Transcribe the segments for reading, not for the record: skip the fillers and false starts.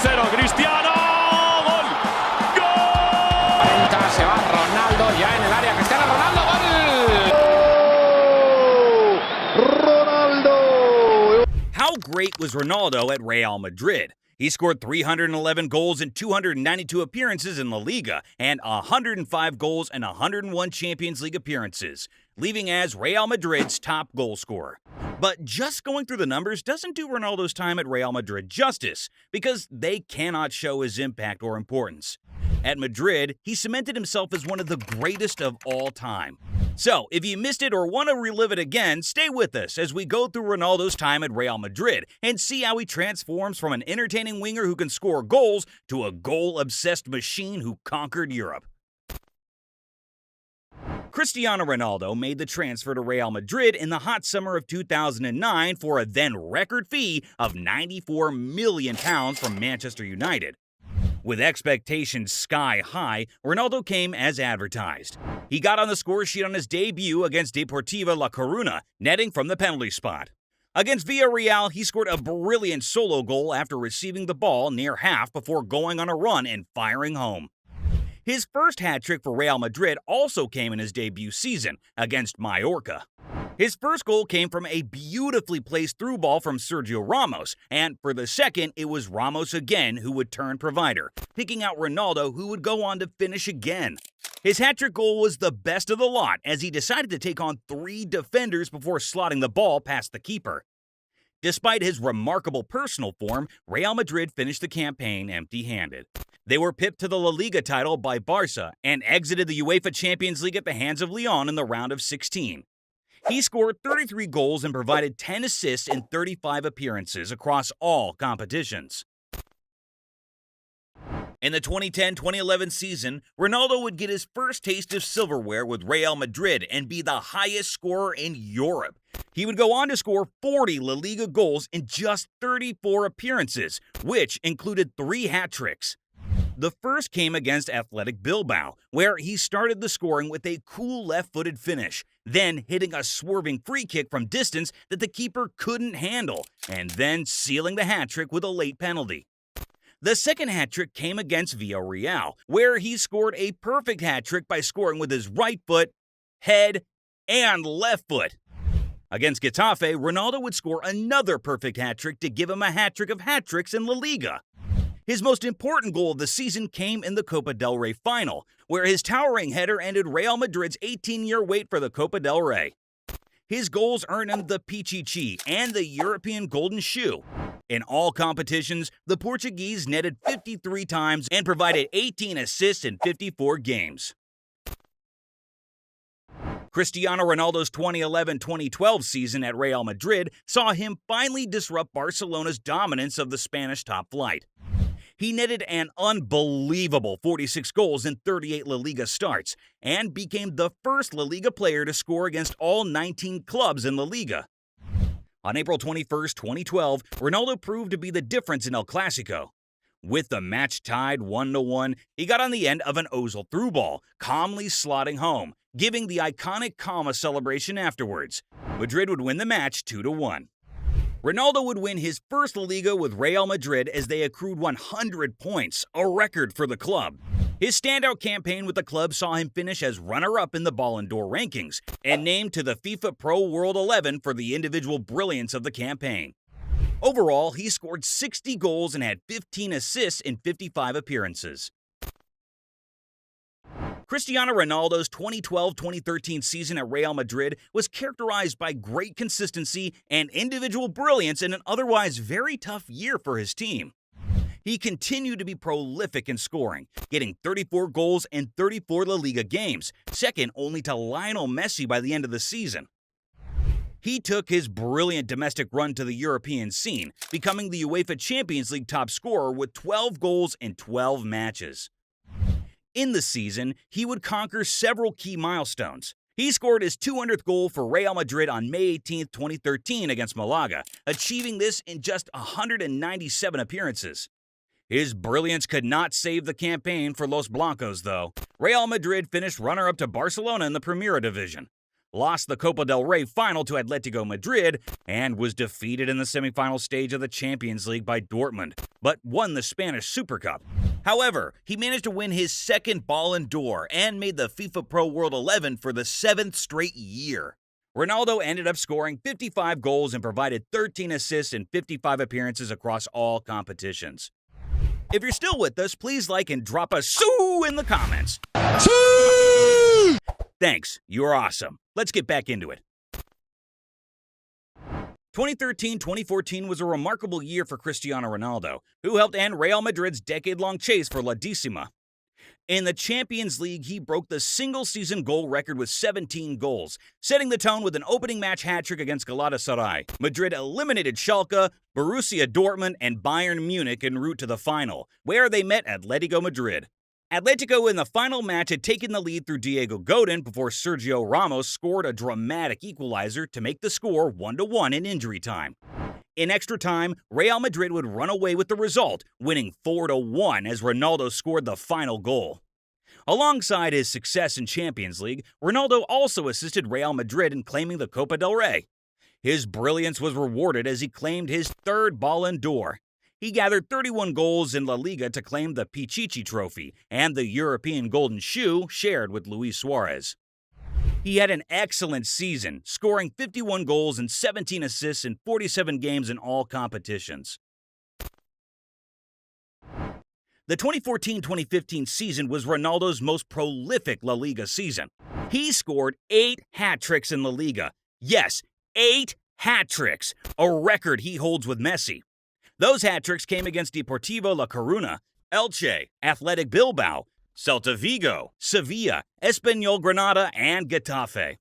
1-0, Cristiano, gol, gol. Se va Ronaldo ya en el área, Cristiano Ronaldo, gol. Ronaldo. How great was Ronaldo at Real Madrid? He scored 311 goals in 292 appearances in La Liga and 105 goals and 101 Champions League appearances, leaving as Real Madrid's top goal scorer. But just going through the numbers doesn't do Ronaldo's time at Real Madrid justice, because they cannot show his impact or importance. At Madrid, he cemented himself as one of the greatest of all time. So, if you missed it or want to relive it again, stay with us as we go through Ronaldo's time at Real Madrid and see how he transforms from an entertaining winger who can score goals to a goal-obsessed machine who conquered Europe. Cristiano Ronaldo made the transfer to Real Madrid in the hot summer of 2009 for a then record fee of £94 million from Manchester United. With expectations sky high, Ronaldo came as advertised. He got on the score sheet on his debut against Deportiva La Coruña, netting from the penalty spot. Against Villarreal, he scored a brilliant solo goal after receiving the ball near half before going on a run and firing home. His first hat-trick for Real Madrid also came in his debut season against Mallorca. His first goal came from a beautifully placed through ball from Sergio Ramos, and for the second, it was Ramos again who would turn provider, picking out Ronaldo, who would go on to finish again. His hat-trick goal was the best of the lot, as he decided to take on 3 defenders before slotting the ball past the keeper. Despite his remarkable personal form, Real Madrid finished the campaign empty-handed. They were pipped to the La Liga title by Barca and exited the UEFA Champions League at the hands of Lyon in the round of 16. He scored 33 goals and provided 10 assists in 35 appearances across all competitions. In the 2010-2011 season, Ronaldo would get his first taste of silverware with Real Madrid and be the highest scorer in Europe. He would go on to score 40 La Liga goals in just 34 appearances, which included 3 hat-tricks. The first came against Athletic Bilbao, where he started the scoring with a cool left-footed finish, then hitting a swerving free kick from distance that the keeper couldn't handle, and then sealing the hat-trick with a late penalty. The second hat-trick came against Villarreal, where he scored a perfect hat-trick by scoring with his right foot, head, and left foot. Against Getafe, Ronaldo would score another perfect hat-trick to give him a hat-trick of hat-tricks in La Liga. His most important goal of the season came in the Copa del Rey final, where his towering header ended Real Madrid's 18-year wait for the Copa del Rey. His goals earned him the Pichichi and the European Golden Shoe. In all competitions, the Portuguese netted 53 times and provided 18 assists in 54 games. Cristiano Ronaldo's 2011-2012 season at Real Madrid saw him finally disrupt Barcelona's dominance of the Spanish top flight. He netted an unbelievable 46 goals in 38 La Liga starts and became the first La Liga player to score against all 19 clubs in La Liga. On April 21, 2012, Ronaldo proved to be the difference in El Clasico. With the match tied 1-1, he got on the end of an Ozil through ball, calmly slotting home, giving the iconic calm a celebration afterwards. Madrid would win the match 2-1. Ronaldo would win his first La Liga with Real Madrid as they accrued 100 points, a record for the club. His standout campaign with the club saw him finish as runner-up in the Ballon d'Or rankings and named to the FIFA Pro World 11 for the individual brilliance of the campaign. Overall, he scored 60 goals and had 15 assists in 55 appearances. Cristiano Ronaldo's 2012-2013 season at Real Madrid was characterized by great consistency and individual brilliance in an otherwise very tough year for his team. He continued to be prolific in scoring, getting 34 goals in 34 La Liga games, second only to Lionel Messi by the end of the season. He took his brilliant domestic run to the European scene, becoming the UEFA Champions League top scorer with 12 goals in 12 matches. In the season, he would conquer several key milestones. He scored his 200th goal for Real Madrid on May 18, 2013 against Malaga, achieving this in just 197 appearances. His brilliance could not save the campaign for Los Blancos, though. Real Madrid finished runner-up to Barcelona in the Primera Division. lost the Copa del Rey final to Atletico Madrid, and was defeated in the semifinal stage of the Champions League by Dortmund, but won the Spanish Super Cup. However, he managed to win his second Ballon d'Or and made the FIFA Pro World 11 for the 7th straight year. Ronaldo ended up scoring 55 goals and provided 13 assists in 55 appearances across all competitions. If you're still with us, please like and drop a "soo" in the comments. Soo! Thanks, you're awesome. Let's get back into it. 2013-2014 was a remarkable year for Cristiano Ronaldo, who helped end Real Madrid's decade-long chase for La Decima. In the Champions League, he broke the single-season goal record with 17 goals, setting the tone with an opening match hat-trick against Galatasaray. Madrid eliminated Schalke, Borussia Dortmund, and Bayern Munich en route to the final, where they met Atletico Madrid. Atletico in the final match had taken the lead through Diego Godin before Sergio Ramos scored a dramatic equalizer to make the score 1-1 in injury time. In extra time, Real Madrid would run away with the result, winning 4-1 as Ronaldo scored the final goal. Alongside his success in Champions League, Ronaldo also assisted Real Madrid in claiming the Copa del Rey. His brilliance was rewarded as he claimed his third Ballon d'Or. He gathered 31 goals in La Liga to claim the Pichichi Trophy and the European Golden Shoe shared with Luis Suarez. He had an excellent season, scoring 51 goals and 17 assists in 47 games in all competitions. The 2014-2015 season was Ronaldo's most prolific La Liga season. He scored 8 hat-tricks in La Liga. Yes, 8 hat-tricks, a record he holds with Messi. Those hat-tricks came against Deportivo La Coruña, Elche, Athletic Bilbao, Celta Vigo, Sevilla, Espanyol Granada, and Getafe.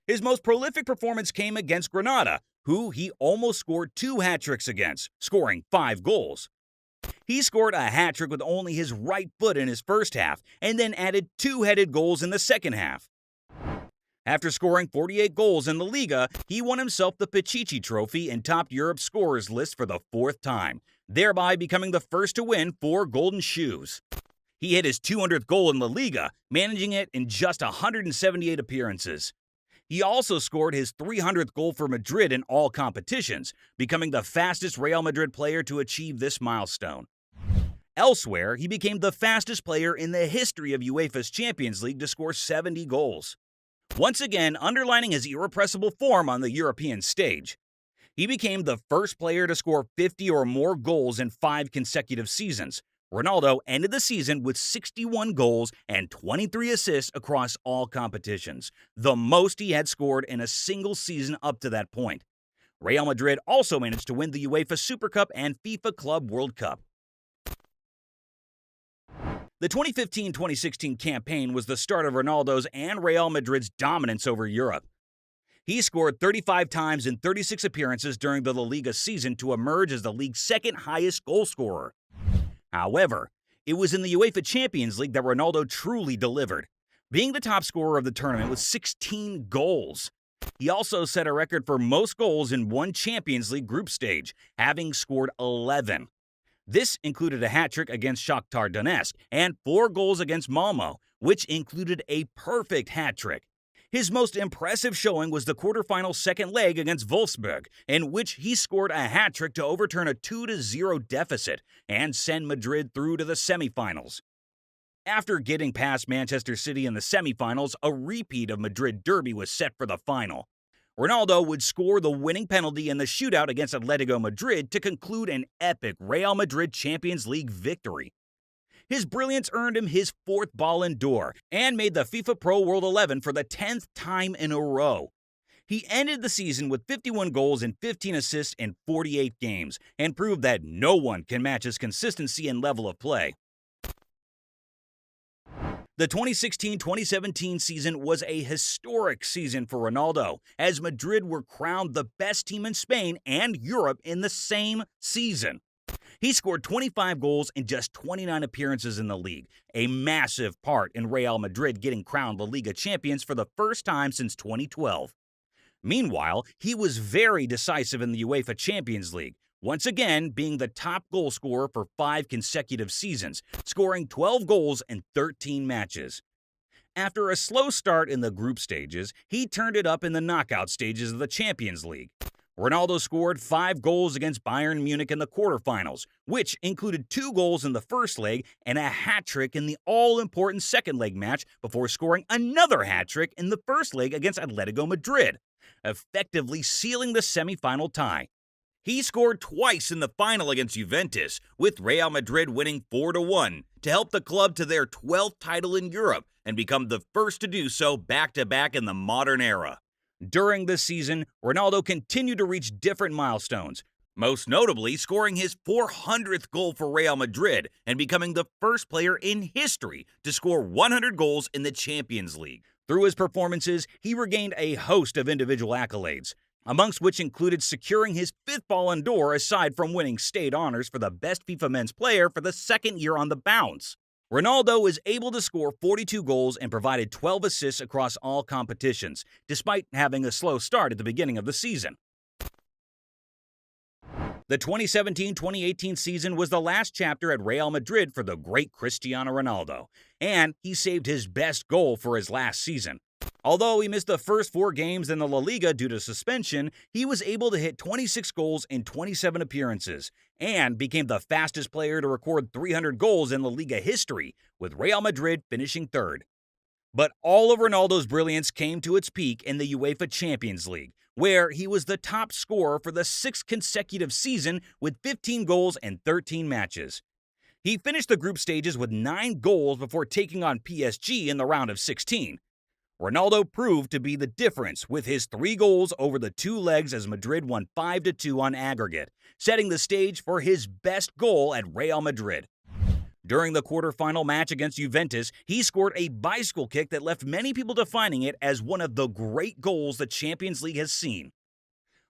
His most prolific performance came against Granada, who he almost scored 2 hat-tricks against, scoring 5 goals. He scored a hat-trick with only his right foot in his first half, and then added 2 headed goals in the second half. After scoring 48 goals in the Liga, he won himself the Pichichi Trophy and topped Europe's scorers list for the 4th time, thereby becoming the first to win 4 Golden Shoes. He hit his 200th goal in La Liga, managing it in just 178 appearances. He also scored his 300th goal for Madrid in all competitions, becoming the fastest Real Madrid player to achieve this milestone. Elsewhere, he became the fastest player in the history of UEFA's Champions League to score 70 goals. Once again, underlining his irrepressible form on the European stage. He became the first player to score 50 or more goals in 5 consecutive seasons. Ronaldo ended the season with 61 goals and 23 assists across all competitions, the most he had scored in a single season up to that point. Real Madrid also managed to win the UEFA Super Cup and FIFA Club World Cup. The 2015-2016 campaign was the start of Ronaldo's and Real Madrid's dominance over Europe. He scored 35 times in 36 appearances during the La Liga season to emerge as the league's second highest goal scorer. However, it was in the UEFA Champions League that Ronaldo truly delivered, being the top scorer of the tournament with 16 goals. He also set a record for most goals in one Champions League group stage, having scored 11. This included a hat-trick against Shakhtar Donetsk and 4 goals against Malmo, which included a perfect hat-trick. His most impressive showing was the quarterfinal second leg against Wolfsburg, in which he scored a hat-trick to overturn a 2-0 deficit and send Madrid through to the semifinals. After getting past Manchester City in the semifinals, a repeat of Madrid Derby was set for the final. Ronaldo would score the winning penalty in the shootout against Atletico Madrid to conclude an epic Real Madrid Champions League victory. His brilliance earned him his 4th Ballon d'Or and made the FIFA Pro World 11 for the 10th time in a row. He ended the season with 51 goals and 15 assists in 48 games and proved that no one can match his consistency and level of play. The 2016-2017 season was a historic season for Ronaldo, as Madrid were crowned the best team in Spain and Europe in the same season. He scored 25 goals in just 29 appearances in the league, a massive part in Real Madrid getting crowned La Liga champions for the first time since 2012. Meanwhile, he was very decisive in the UEFA Champions League, once again being the top goal scorer for 5 consecutive seasons, scoring 12 goals in 13 matches. After a slow start in the group stages, he turned it up in the knockout stages of the Champions League. Ronaldo scored 5 goals against Bayern Munich in the quarterfinals, which included 2 goals in the first leg and a hat-trick in the all-important second leg match before scoring another hat-trick in the first leg against Atletico Madrid, effectively sealing the semifinal tie. He scored twice in the final against Juventus, with Real Madrid winning 4-1 to help the club to their 12th title in Europe and become the first to do so back-to-back in the modern era. During this season, Ronaldo continued to reach different milestones, most notably scoring his 400th goal for Real Madrid and becoming the first player in history to score 100 goals in the Champions League. Through his performances, he regained a host of individual accolades, amongst which included securing his 5th Ballon d'Or aside from winning state honors for the best FIFA men's player for the second year on the bounce. Ronaldo was able to score 42 goals and provided 12 assists across all competitions, despite having a slow start at the beginning of the season. The 2017-2018 season was the last chapter at Real Madrid for the great Cristiano Ronaldo, and he saved his best goal for his last season. Although he missed the first 4 games in the La Liga due to suspension, he was able to hit 26 goals in 27 appearances and became the fastest player to record 300 goals in La Liga history, with Real Madrid finishing 3rd. But all of Ronaldo's brilliance came to its peak in the UEFA Champions League, where he was the top scorer for the 6th consecutive season with 15 goals in 13 matches. He finished the group stages with 9 goals before taking on PSG in the round of 16. Ronaldo proved to be the difference with his 3 goals over the 2 legs as Madrid won 5-2 on aggregate, setting the stage for his best goal at Real Madrid. During the quarterfinal match against Juventus, he scored a bicycle kick that left many people defining it as one of the great goals the Champions League has seen.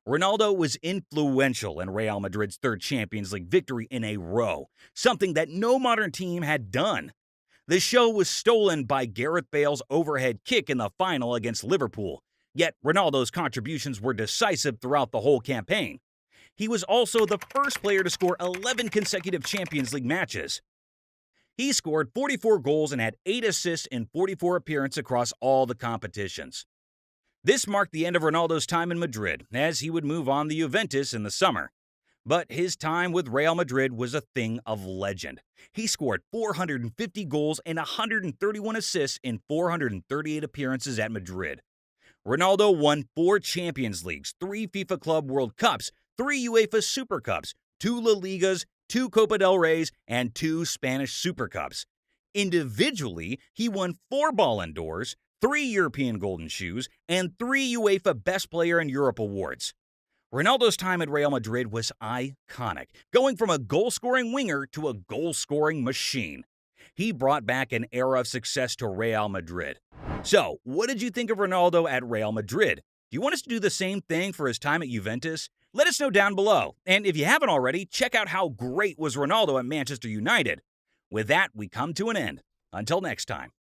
Ronaldo was influential in Real Madrid's 3rd Champions League victory in a row, something that no modern team had done. The show was stolen by Gareth Bale's overhead kick in the final against Liverpool, yet Ronaldo's contributions were decisive throughout the whole campaign. He was also the first player to score 11 consecutive Champions League matches. He scored 44 goals and had 8 assists in 44 appearances across all the competitions. This marked the end of Ronaldo's time in Madrid, as he would move on to Juventus in the summer. But his time with Real Madrid was a thing of legend. He scored 450 goals and 131 assists in 438 appearances at Madrid. Ronaldo won 4 Champions Leagues, 3 FIFA Club World Cups, 3 UEFA Super Cups, 2 La Ligas, 2 Copa del Reys, and 2 Spanish Super Cups. Individually, he won 4 Ballon d'Ors, 3 European Golden Shoes, and 3 UEFA Best Player in Europe awards. Ronaldo's time at Real Madrid was iconic, going from a goal-scoring winger to a goal-scoring machine. He brought back an era of success to Real Madrid. So, what did you think of Ronaldo at Real Madrid? Do you want us to do the same thing for his time at Juventus? Let us know down below. And if you haven't already, check out how great was Ronaldo at Manchester United. With that, we come to an end. Until next time.